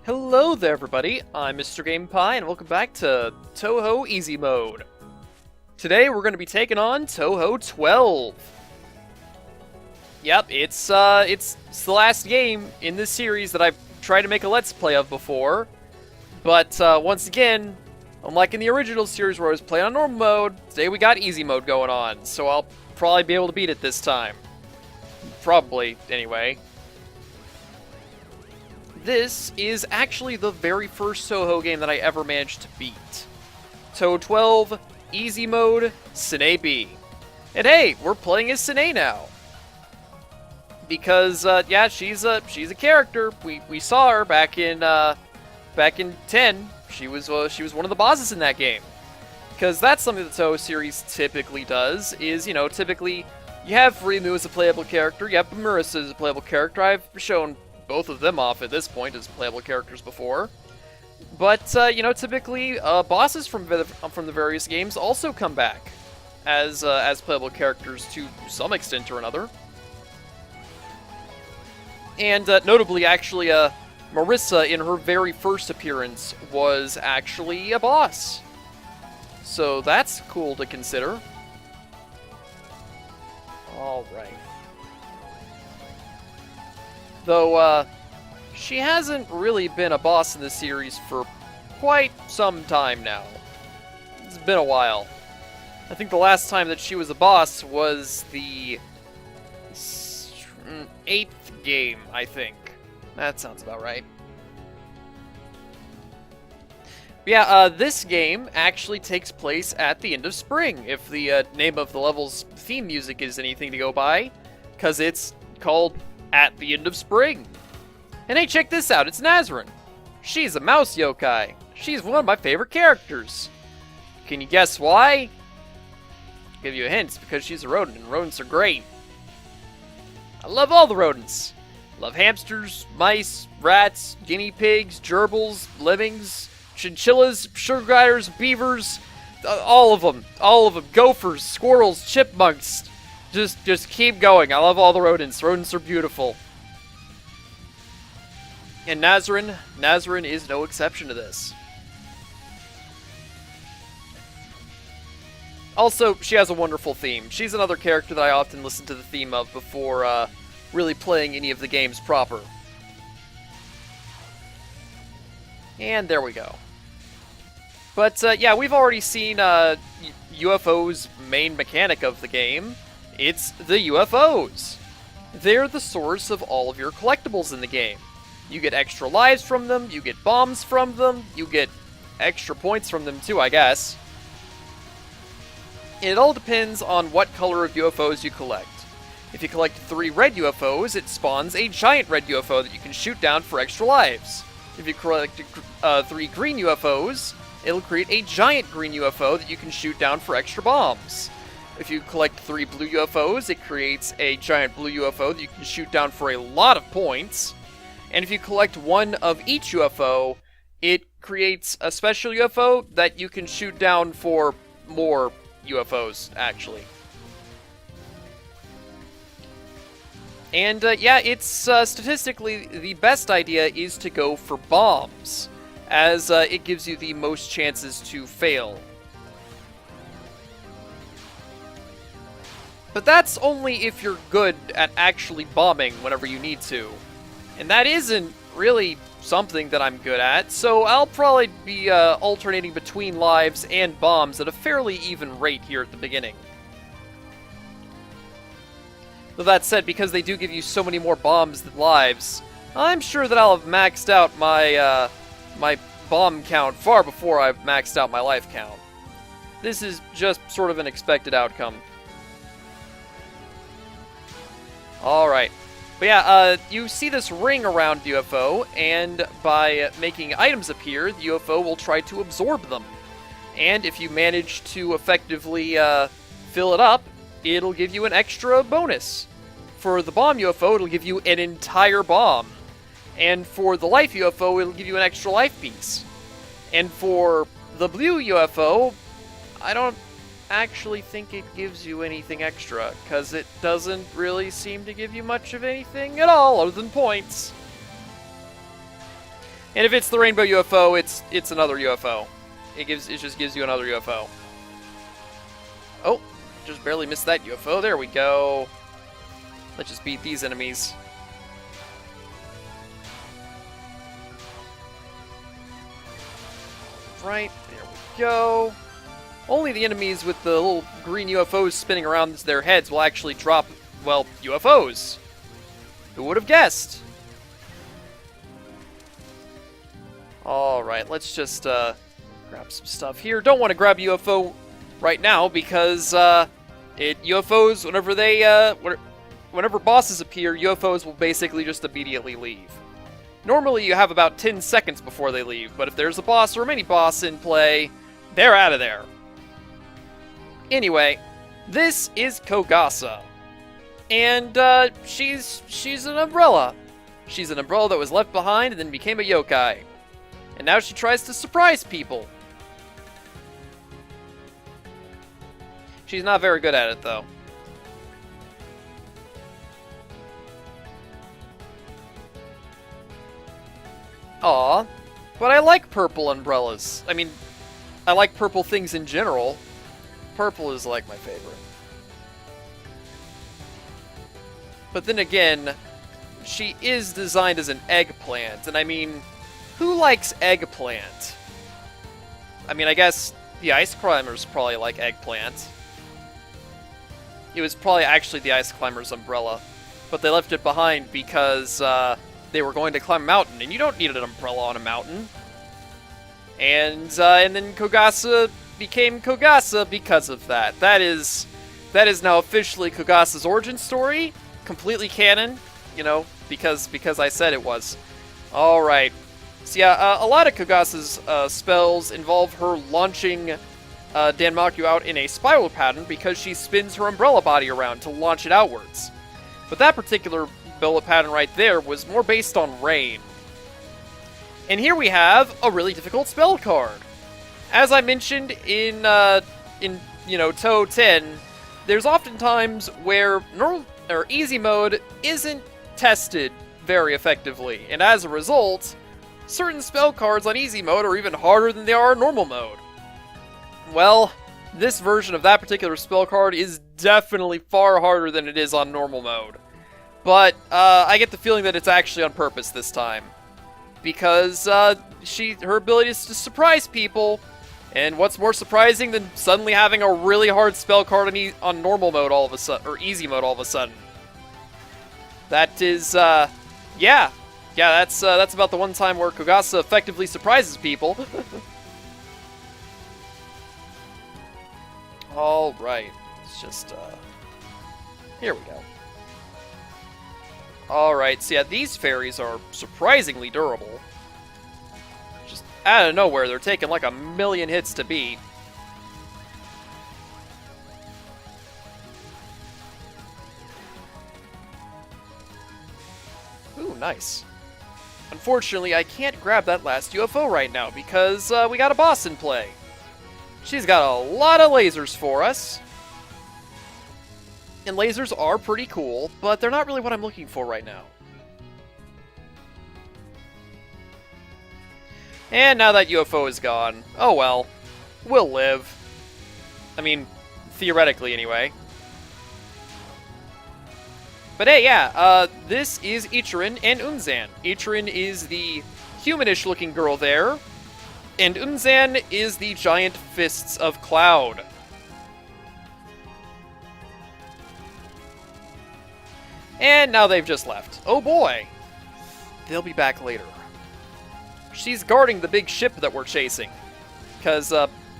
Hello there, everybody. I'm mrgameandpie, and welcome back to Touhou Easy Mode. Today, we're going to be taking on Touhou 12. Yep, it's the last game in this series that I've tried to make a Let's Play of before. But, once again, unlike in the original series where I was playing on normal mode, today we got Easy Mode going on, so I'll probably be able to beat it this time. Probably, anyway. This is actually the very first Touhou game that I ever managed to beat. Touhou 12, Easy Mode, Sanae B. And hey, we're playing as Sanae now. Because, yeah, she's a character. We saw her back in 10. She was one of the bosses in that game. Because that's something the Touhou series typically does, is, you know, typically you have Rimu as a playable character, you have Merasa as a playable character. I've shown both of them off at this point as playable characters before. But, you know, typically, bosses from the various games also come back as playable characters to some extent or another. And, notably, actually, Merasa, in her very first appearance, was actually a boss. So that's cool to consider. Alright. Though, she hasn't really been a boss in the series for quite some time now. It's been a while. I think the last time that she was a boss was the 8th game, I think. That sounds about right. But yeah, this game actually takes place at the end of spring, if the name of the level's theme music is anything to go by, because it's called At the End of Spring. And hey, check this out, it's Nazrin. She's a mouse yokai. She's one of my favorite characters. Can you guess why? I'll give you a hint, it's because she's a rodent, and rodents are great. I love all the rodents. Love hamsters, mice, rats, guinea pigs, gerbils, lemmings, chinchillas, sugar gliders, beavers, all of them, gophers, squirrels, chipmunks. Just keep going. I love all the rodents. Rodents are beautiful. And Nazrin is no exception to this. Also, she has a wonderful theme. She's another character that I often listen to the theme of before really playing any of the games proper. And there we go. But yeah, we've already seen UFO's main mechanic of the game. It's the UFOs. They're the source of all of your collectibles in the game. You get extra lives from them, you get bombs from them, you get extra points from them too, I guess. It all depends on what color of UFOs you collect. If you collect 3 red UFOs, it spawns a giant red UFO that you can shoot down for extra lives. If you collect 3 green UFOs, it'll create a giant green UFO that you can shoot down for extra bombs. If you collect 3 blue UFOs, it creates a giant blue UFO that you can shoot down for a lot of points. And if you collect 1 of each UFO, it creates a special UFO that you can shoot down for more UFOs, actually. And yeah, it's statistically the best idea is to go for bombs, as it gives you the most chances to fail. But that's only if you're good at actually bombing whenever you need to. And that isn't really something that I'm good at, so I'll probably be alternating between lives and bombs at a fairly even rate here at the beginning. Though that said, because they do give you so many more bombs than lives, I'm sure that I'll have maxed out my my bomb count far before I've maxed out my life count. This is just sort of an expected outcome. Alright. But yeah, you see this ring around the UFO, and by making items appear, the UFO will try to absorb them. And if you manage to effectively fill it up, it'll give you an extra bonus. For the bomb UFO, it'll give you an entire bomb. And for the life UFO, it'll give you an extra life piece. And for the blue UFO, I don't actually think it gives you anything extra, because it doesn't really seem to give you much of anything at all other than points. And if it's the rainbow UFO, it's another UFO. It just gives you another UFO. Oh, just barely missed that UFO. There we go. Let's just beat these enemies. Right, there we go. Only the enemies with the little green UFOs spinning around their heads will actually drop, well, UFOs. Who would have guessed? Alright, let's just grab some stuff here. Don't want to grab UFO right now because UFOs, whenever bosses appear, UFOs will basically just immediately leave. Normally you have about 10 seconds before they leave, but if there's a boss or a mini-boss in play, they're out of there. Anyway, this is Kogasa. And she's an umbrella. She's an umbrella that was left behind and then became a yokai. And now she tries to surprise people. She's not very good at it, though. Aw, but I like purple umbrellas. I mean, I like purple things in general. Purple is like my favorite. But then again, she is designed as an eggplant, and I mean, who likes eggplant? I mean, I guess the ice climbers probably like eggplant. It was probably actually the ice climber's umbrella, but they left it behind because they were going to climb a mountain, and you don't need an umbrella on a mountain. And then Kogasa became Kogasa because of that. That is now officially Kogasa's origin story, completely canon, you know, because I said it was. All right. So yeah, a lot of Kogasa's spells involve her launching Danmaku out in a spiral pattern because she spins her umbrella body around to launch it outwards. But that particular bullet pattern right there was more based on rain. And here we have a really difficult spell card. As I mentioned in Touhou 10, there's often times where normal or easy mode isn't tested very effectively, and as a result, certain spell cards on easy mode are even harder than they are in normal mode. Well, this version of that particular spell card is definitely far harder than it is on normal mode. But I get the feeling that it's actually on purpose this time. Because her ability is to surprise people, and what's more surprising than suddenly having a really hard spell card on normal mode all of a sudden, or easy mode all of a sudden. That is, yeah, that's about the one time where Kogasa effectively surprises people. All right, let's just here we go. All right, so yeah, these fairies are surprisingly durable. Just out of nowhere, they're taking like 1,000,000 hits to beat. Ooh, nice. Unfortunately, I can't grab that last UFO right now because we got a boss in play. She's got a lot of lasers for us. And lasers are pretty cool, but they're not really what I'm looking for right now. And now that UFO is gone, oh well, we'll live. I mean, theoretically anyway. But hey, yeah, this is Ichirin and Unzan. Ichirin is the humanish looking girl there, and Unzan is the giant fists of cloud. And now they've just left. Oh boy! They'll be back later. She's guarding the big ship that we're chasing. Because,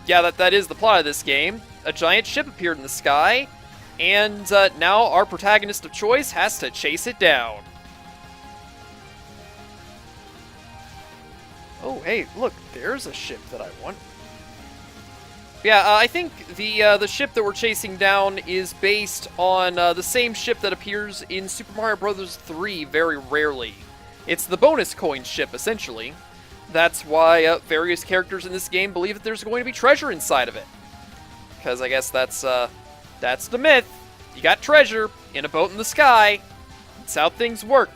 yeah, that is the plot of this game. A giant ship appeared in the sky, and now our protagonist of choice has to chase it down. Oh, hey, look, there's a ship that I want. Yeah, I think the ship that we're chasing down is based on the same ship that appears in Super Mario Bros. 3 very rarely. It's the bonus coin ship, essentially. That's why various characters in this game believe that there's going to be treasure inside of it. Because I guess that's the myth. You got treasure in a boat in the sky. That's how things work.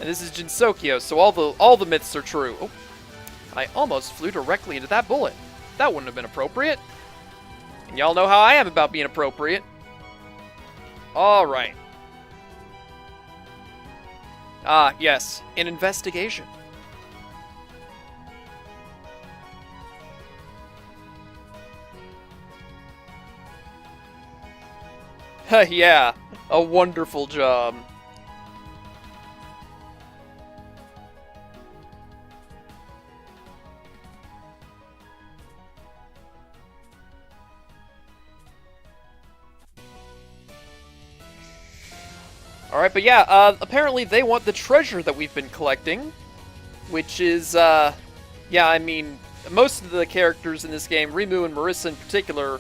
And this is Jinsokyo, so all the myths are true. Oh, I almost flew directly into that bullet. That wouldn't have been appropriate. And y'all know how I am about being appropriate. Alright. Ah, yes. An investigation. Yeah, a wonderful job. Alright, but yeah, apparently they want the treasure that we've been collecting, which is, yeah, I mean, most of the characters in this game, Rimu and Merasa in particular,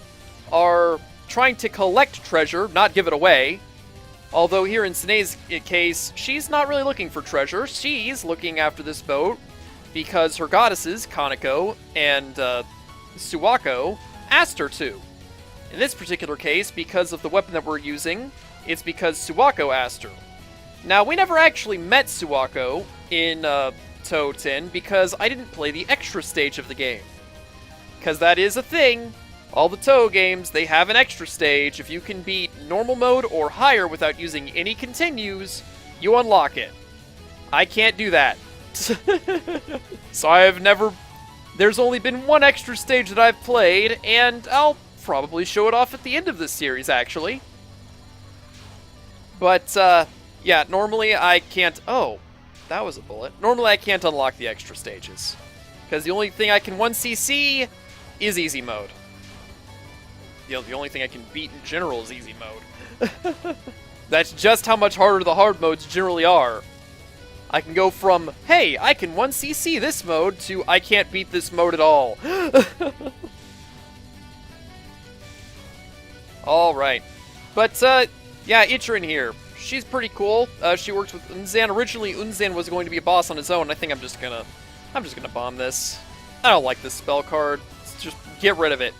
are trying to collect treasure, not give it away. Although here in Sanae's case, she's not really looking for treasure. She's looking after this boat because her goddesses, Kaneko and Suwako, asked her to. In this particular case, because of the weapon that we're using, it's because Suwako asked her. Now, we never actually met Suwako in Touhou 10 because I didn't play the extra stage of the game. Because that is a thing. All the Touhou games, they have an extra stage. If you can beat normal mode or higher without using any continues, you unlock it. I can't do that. So I have never... There's only been one extra stage that I've played, and I'll probably show it off at the end of this series, actually. But, yeah, normally I can't... Oh, that was a bullet. Normally I can't unlock the extra stages. Because the only thing I can 1cc is easy mode. The only thing I can beat in general is easy mode. That's just how much harder the hard modes generally are. I can go from, hey, I can 1cc this mode, to I can't beat this mode at all. Alright. But, yeah, Ichirin here. She's pretty cool. She works with Unzan. Originally, Unzan was going to be a boss on his own. I think I'm just gonna bomb this. I don't like this spell card. Just get rid of it.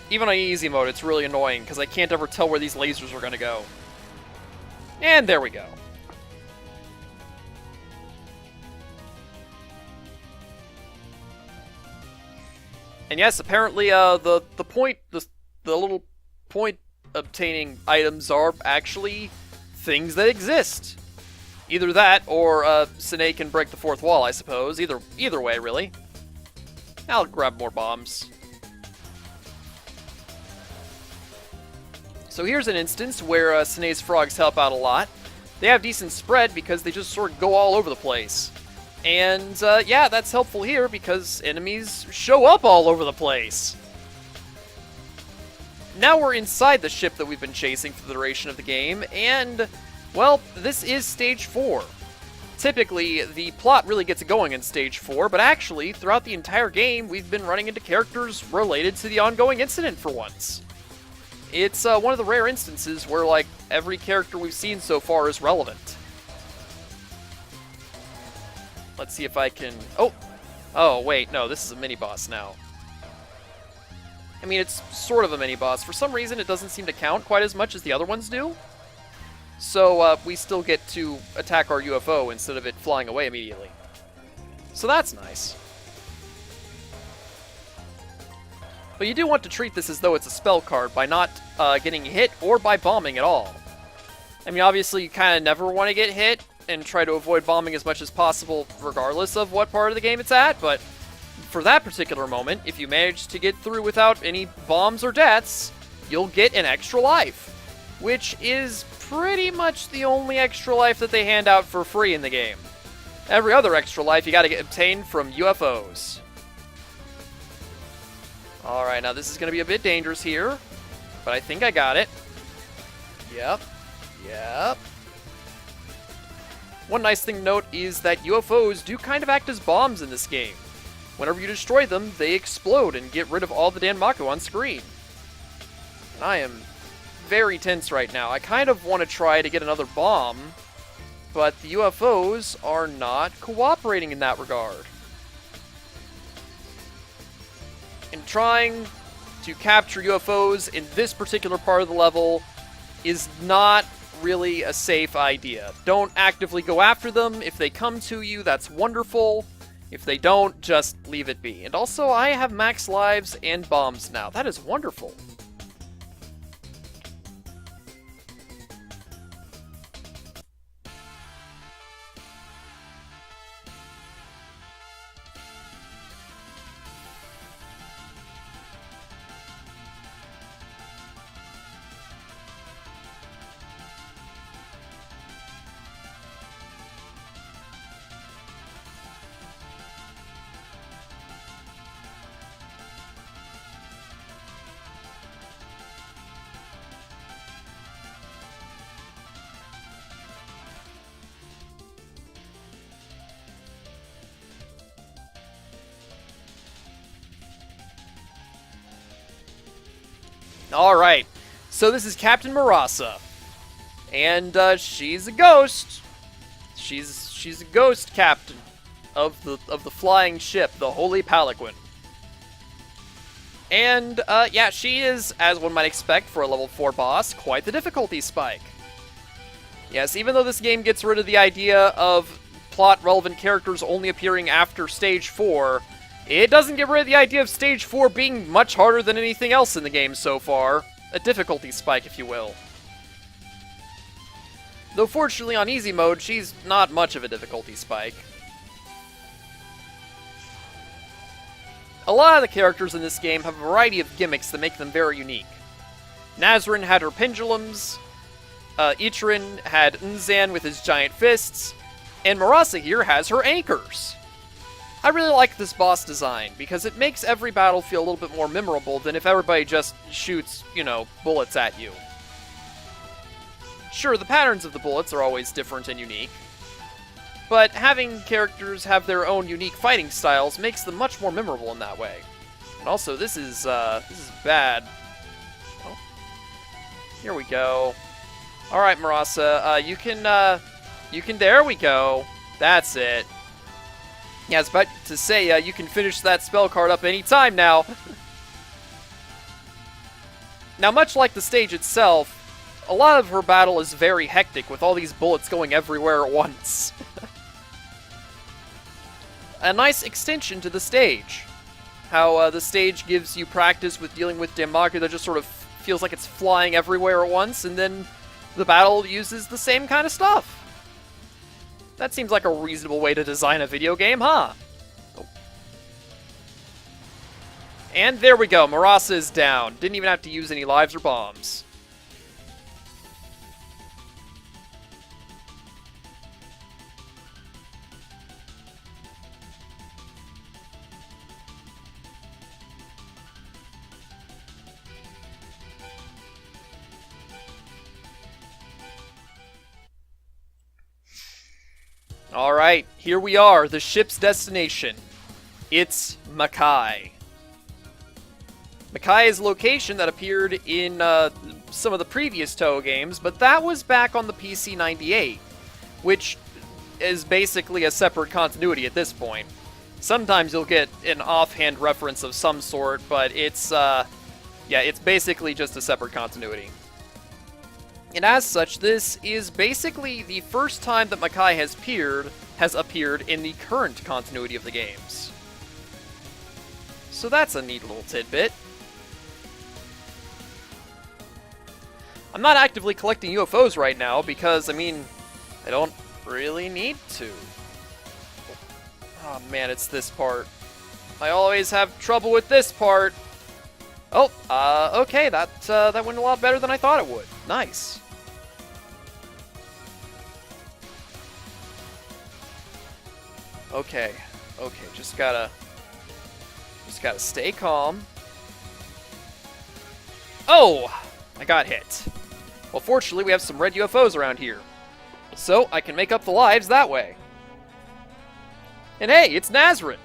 Even on easy mode, it's really annoying, because I can't ever tell where these lasers are gonna go. And there we go. And yes, apparently, the little point obtaining items are actually things that exist. Either that, or Sanae can break the fourth wall, I suppose. Either way, really. I'll grab more bombs. So here's an instance where Sanae's frogs help out a lot. They have decent spread because they just sort of go all over the place. And yeah, that's helpful here because enemies show up all over the place. Now we're inside the ship that we've been chasing for the duration of the game, and, well, this is Stage 4. Typically, the plot really gets going in Stage 4, but actually, throughout the entire game, we've been running into characters related to the ongoing incident for once. It's one of the rare instances where, like, every character we've seen so far is relevant. Let's see if I can... Oh, wait, no, this is a mini-boss now. I mean, it's sort of a mini-boss. For some reason, it doesn't seem to count quite as much as the other ones do. So, we still get to attack our UFO instead of it flying away immediately. So that's nice. But you do want to treat this as though it's a spell card by not getting hit or by bombing at all. I mean, obviously, you kind of never want to get hit and try to avoid bombing as much as possible regardless of what part of the game it's at, but for that particular moment, if you manage to get through without any bombs or deaths, you'll get an extra life, which is pretty much the only extra life that they hand out for free in the game. Every other extra life you gotta get obtained from UFOs. Alright, now this is going to be a bit dangerous here, but I think I got it. Yep. One nice thing to note is that UFOs do kind of act as bombs in this game. Whenever you destroy them, they explode and get rid of all the Danmaku on screen. And I am very tense right now. I kind of want to try to get another bomb, but the UFOs are not cooperating in that regard. And trying to capture UFOs in this particular part of the level is not really a safe idea. Don't actively go after them. If they come to you, that's wonderful. If they don't, just leave it be. And also, I have max lives and bombs now. That is wonderful. Alright, so this is Captain Merasa. And she's a ghost. She's a ghost captain of the flying ship, the Holy Palaquin. And yeah, she is, as one might expect for a level 4 boss, quite the difficulty spike. Yes, even though this game gets rid of the idea of plot-relevant characters only appearing after Stage 4, it doesn't get rid of the idea of Stage 4 being much harder than anything else in the game so far. A difficulty spike, if you will. Though fortunately on easy mode, she's not much of a difficulty spike. A lot of the characters in this game have a variety of gimmicks that make them very unique. Nazrin had her pendulums, Ichirin had Unzan with his giant fists, and Merasa here has her anchors. I really like this boss design, because it makes every battle feel a little bit more memorable than if everybody just shoots, you know, bullets at you. Sure, the patterns of the bullets are always different and unique, but having characters have their own unique fighting styles makes them much more memorable in that way. And also, this is bad. Oh. Here we go. Alright, Merasa, you can, there we go. That's it. Yeah, I was about to say, you can finish that spell card up anytime now. Now, much like the stage itself, a lot of her battle is very hectic, with all these bullets going everywhere at once. A nice extension to the stage. How the stage gives you practice with dealing with Damaku that just sort of feels like it's flying everywhere at once, and then the battle uses the same kind of stuff. That seems like a reasonable way to design a video game, huh? Oh. And there we go, Merasa is down. Didn't even have to use any lives or bombs. Alright, here we are, the ship's destination. It's Makai. Makai is a location that appeared in some of the previous Touhou games, but that was back on the PC 98, which is basically a separate continuity at this point. Sometimes you'll get an offhand reference of some sort, but it's, yeah, it's basically just a separate continuity. And as such, this is basically the first time that Makai has appeared in the current continuity of the games. So that's a neat little tidbit. I'm not actively collecting UFOs right now because, I mean, I don't really need to. Oh man, it's this part. I always have trouble with this part. Oh, okay, that went a lot better than I thought it would. Nice. Okay, just gotta stay calm. Oh! I got hit. Well, fortunately, we have some red UFOs around here, so I can make up the lives that way. And hey, it's Nazrin!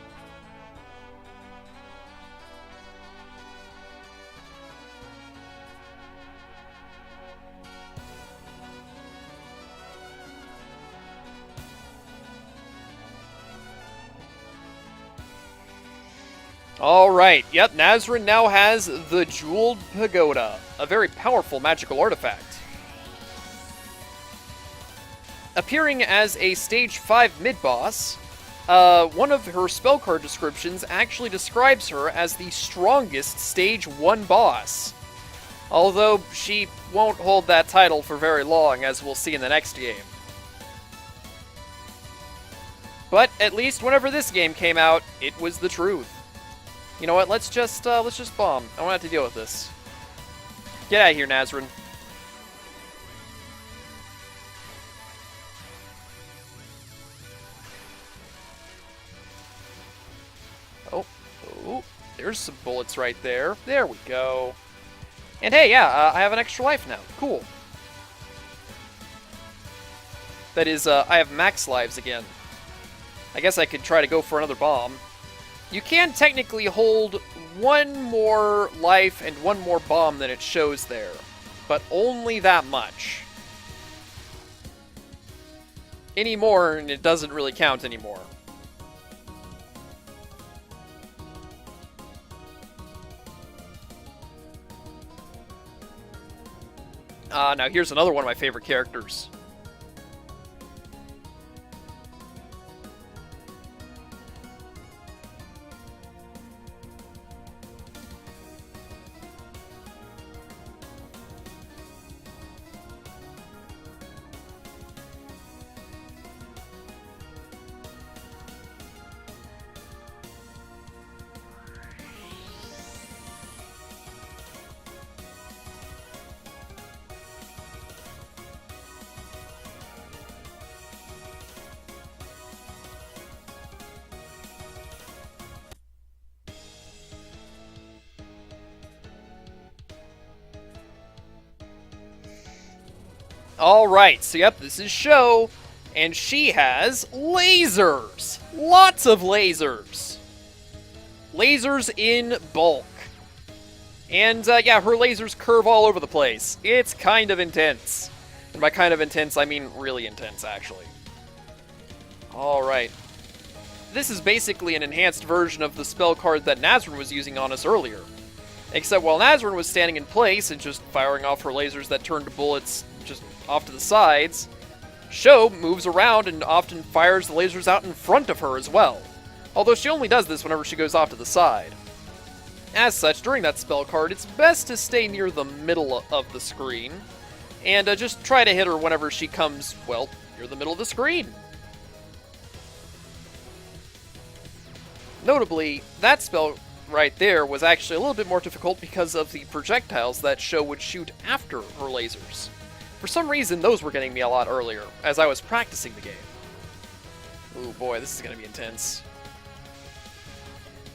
Alright, yep, Nazrin now has the Jeweled Pagoda, a very powerful magical artifact. appearing as a Stage 5 mid-boss, one of her spell card descriptions actually describes her as the strongest Stage 1 boss. Although she won't hold that title for very long, as we'll see in the next game. But at least whenever this game came out, it was the truth. You know what? Let's just bomb. I don't have to deal with this. Get out of here, Nazrin. Oh, there's some bullets right there. There we go. And hey, yeah, I have an extra life now. Cool. That is, I have max lives again. I guess I could try to go for another bomb. You can technically hold one more life and one more bomb than it shows there, but only that much. Any more, and it doesn't really count anymore. Now here's another one of my favorite characters. Alright, so yep, this is Sho, and she has lasers! Lots of lasers! Lasers in bulk. And, yeah, her lasers curve all over the place. It's kind of intense. And by kind of intense, I mean really intense, actually. Alright. This is basically an enhanced version of the spell card that Nazrin was using on us earlier. Except while Nazrin was standing in place and just firing off her lasers that turned bullets just off to the sides, Sho moves around and often fires the lasers out in front of her as well, although she only does this whenever she goes off to the side. As such, during that spell card, it's best to stay near the middle of the screen, and just try to hit her whenever she comes, well, near the middle of the screen. Notably, that spell right there was actually a little bit more difficult because of the projectiles that Sho would shoot after her lasers. For some reason, those were getting me a lot earlier, as I was practicing the game. Ooh boy, this is going to be intense.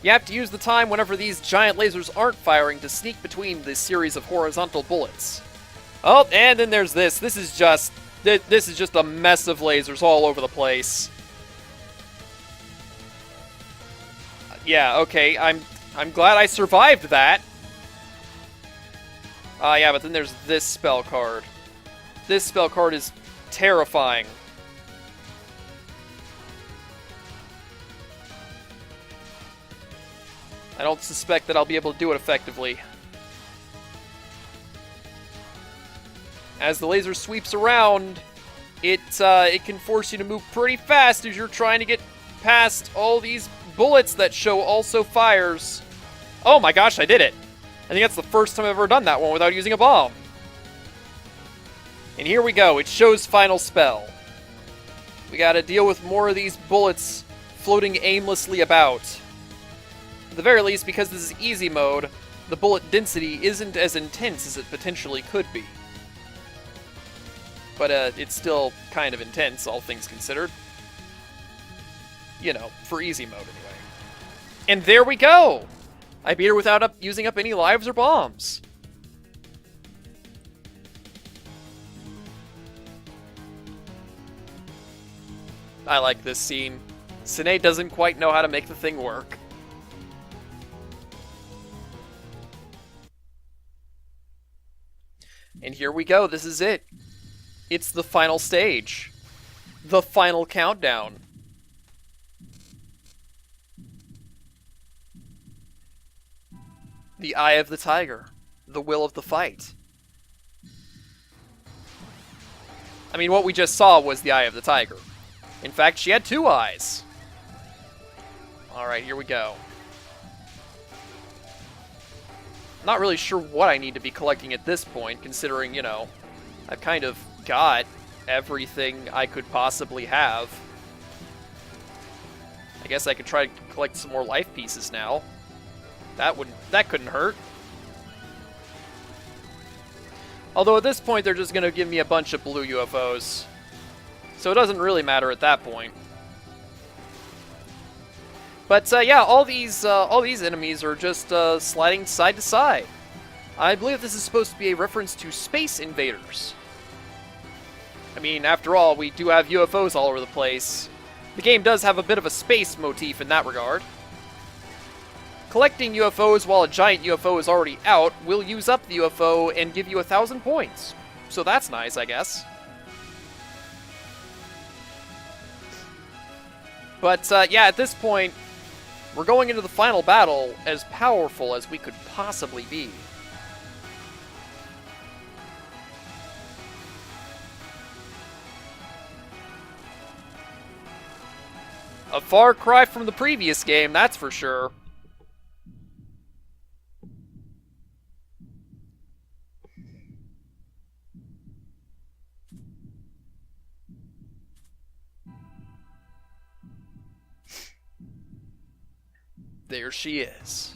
You have to use the time whenever these giant lasers aren't firing to sneak between this series of horizontal bullets. Oh, and then there's this. This is just a mess of lasers all over the place. Yeah, okay, I'm glad I survived that. Yeah, but then there's this spell card. This spell card is terrifying. I don't suspect that I'll be able to do it effectively. As the laser sweeps around, it can force you to move pretty fast as you're trying to get past all these bullets that Sho also fires. Oh my gosh, I did it! I think that's the first time I've ever done that one without using a bomb. And here we go, it's Sho's final spell. We gotta deal with more of these bullets floating aimlessly about. At the very least, because this is easy mode, the bullet density isn't as intense as it potentially could be. But it's still kind of intense, all things considered. You know, for easy mode anyway. And there we go! I beat her without using up any lives or bombs. I like this scene. Sanae doesn't quite know how to make the thing work. And here we go, this is it. It's the final stage. The final countdown. The eye of the tiger. The will of the fight. I mean, what we just saw was the Eye of the Tiger. In fact, she had 2 eyes. Alright, here we go. Not really sure what I need to be collecting at this point, considering, you know, I've kind of got everything I could possibly have. I guess I could try to collect some more life pieces now. That couldn't hurt. Although at this point they're just gonna give me a bunch of blue UFOs. So it doesn't really matter at that point. But yeah, all these enemies are just sliding side to side. I believe this is supposed to be a reference to Space Invaders. I mean, after all, we do have UFOs all over the place. The game does have a bit of a space motif in that regard. Collecting UFOs while a giant UFO is already out will use up the UFO and give you 1,000 points. So that's nice, I guess. But yeah, at this point, we're going into the final battle as powerful as we could possibly be. A far cry from the previous game, that's for sure. There she is.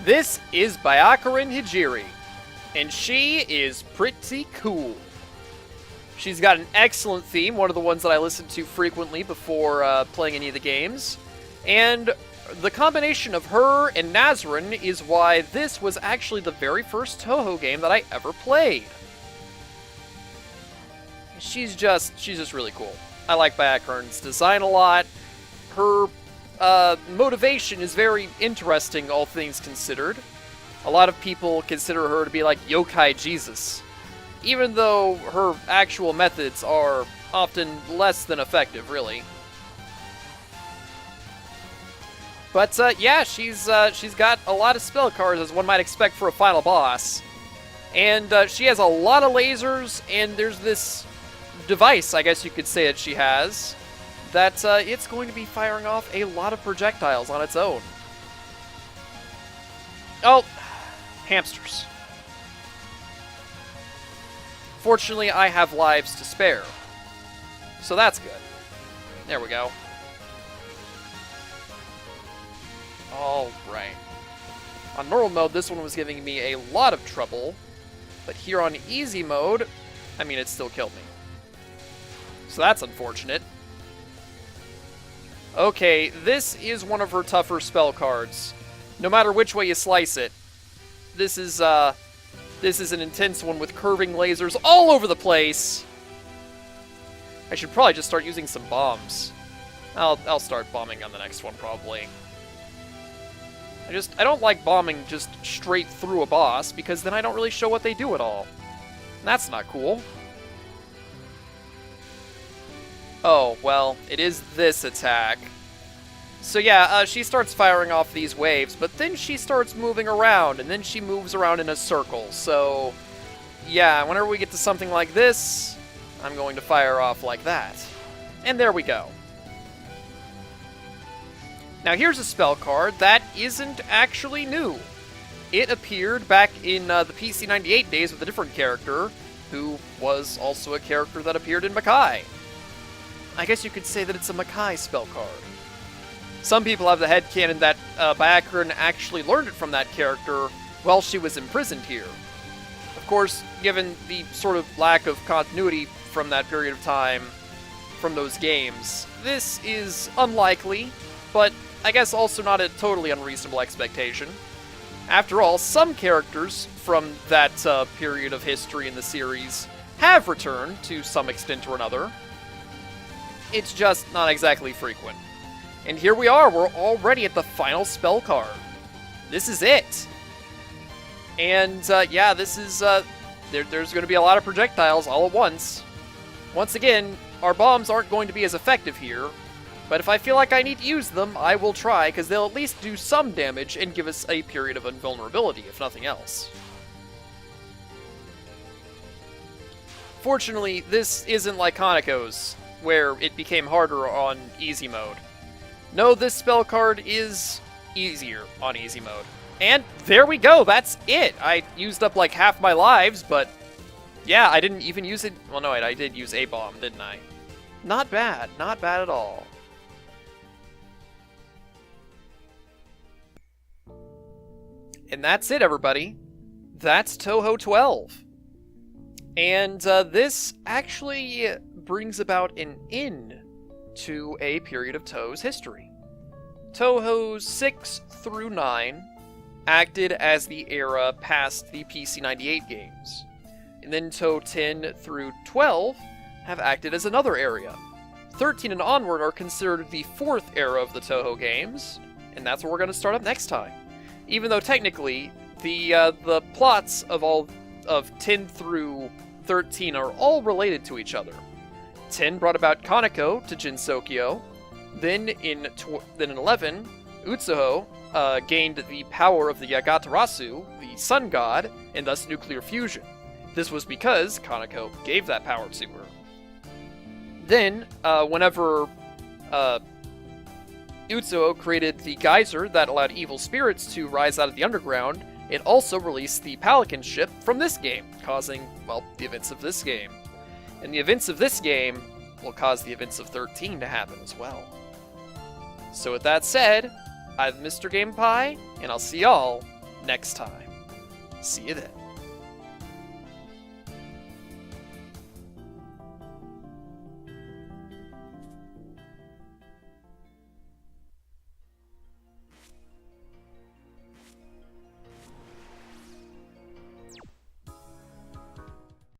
This is Byakuren Hijiri, and she is pretty cool. She's got an excellent theme, one of the ones that I listen to frequently before playing any of the games, and the combination of her and Nazrin is why this was actually the very first Touhou game that I ever played. She's just really cool. I like Byakuren's design a lot. Her motivation is very interesting, all things considered. A lot of people consider her to be like Yokai Jesus, even though her actual methods are often less than effective, really. But yeah, she's got a lot of spell cards, as one might expect for a final boss, and she has a lot of lasers. And there's this device, I guess you could say, that she has, that it's going to be firing off a lot of projectiles on its own. Oh, hamsters. Fortunately, I have lives to spare, so that's good. There we go. Alright. On normal mode, this one was giving me a lot of trouble, but here on easy mode, I mean, it still killed me. So that's unfortunate. Okay, this is one of her tougher spell cards. No matter which way you slice it, this is an intense one with curving lasers all over the place. I should probably just start using some bombs. I'll start bombing on the next one, probably. I don't like bombing just straight through a boss, because then I don't really show what they do at all. And that's not cool. Oh, well, it is this attack. So yeah, she starts firing off these waves, but then she starts moving around, and then she moves around in a circle. So yeah, whenever we get to something like this, I'm going to fire off like that. And there we go. Now here's a spell card that isn't actually new. it appeared back in the PC 98 days with a different character, who was also a character that appeared in Makai. I guess you could say that it's a Makai spell card. Some people have the headcanon that Byakuran actually learned it from that character while she was imprisoned here. Of course, given the sort of lack of continuity from that period of time from those games, this is unlikely, but I guess also not a totally unreasonable expectation. After all, some characters from that period of history in the series have returned to some extent or another. It's just not exactly frequent. And here we are, we're already at the final spell card. This is it. And yeah, this is, there's going to be a lot of projectiles all at once. Once again, our bombs aren't going to be as effective here, but if I feel like I need to use them, I will try, because they'll at least do some damage and give us a period of invulnerability, if nothing else. Fortunately, this isn't like Hanako's, where it became harder on easy mode. No, this spell card is easier on easy mode. And there we go, that's it! I used up like half my lives, but yeah, I didn't even use it. Well, no, I did use a bomb, didn't I? Not bad at all. And that's it, everybody. That's Touhou 12. And this actually brings about an end to a period of Touhou's history. Touhou 6 through 9 acted as the era past the PC 98 games. And then Touhou 10 through 12 have acted as another area. 13 and onward are considered the fourth era of the Touhou games, and that's what we're going to start up next time. Even though technically, the plots of 10 through 13 are all related to each other. 10 brought about Kaneko to Jinsokyo. Then in 11, Utsuho gained the power of the Yagatarasu, the sun god, and thus nuclear fusion. This was because Kaneko gave that power to her. Then, whenever Utsuho created the geyser that allowed evil spirits to rise out of the underground, it also released the Pelican ship from this game, causing, well, the events of this game. And the events of this game will cause the events of 13 to happen as well. So with that said, I'm Mr. Game Pie, and I'll see y'all next time. See you then.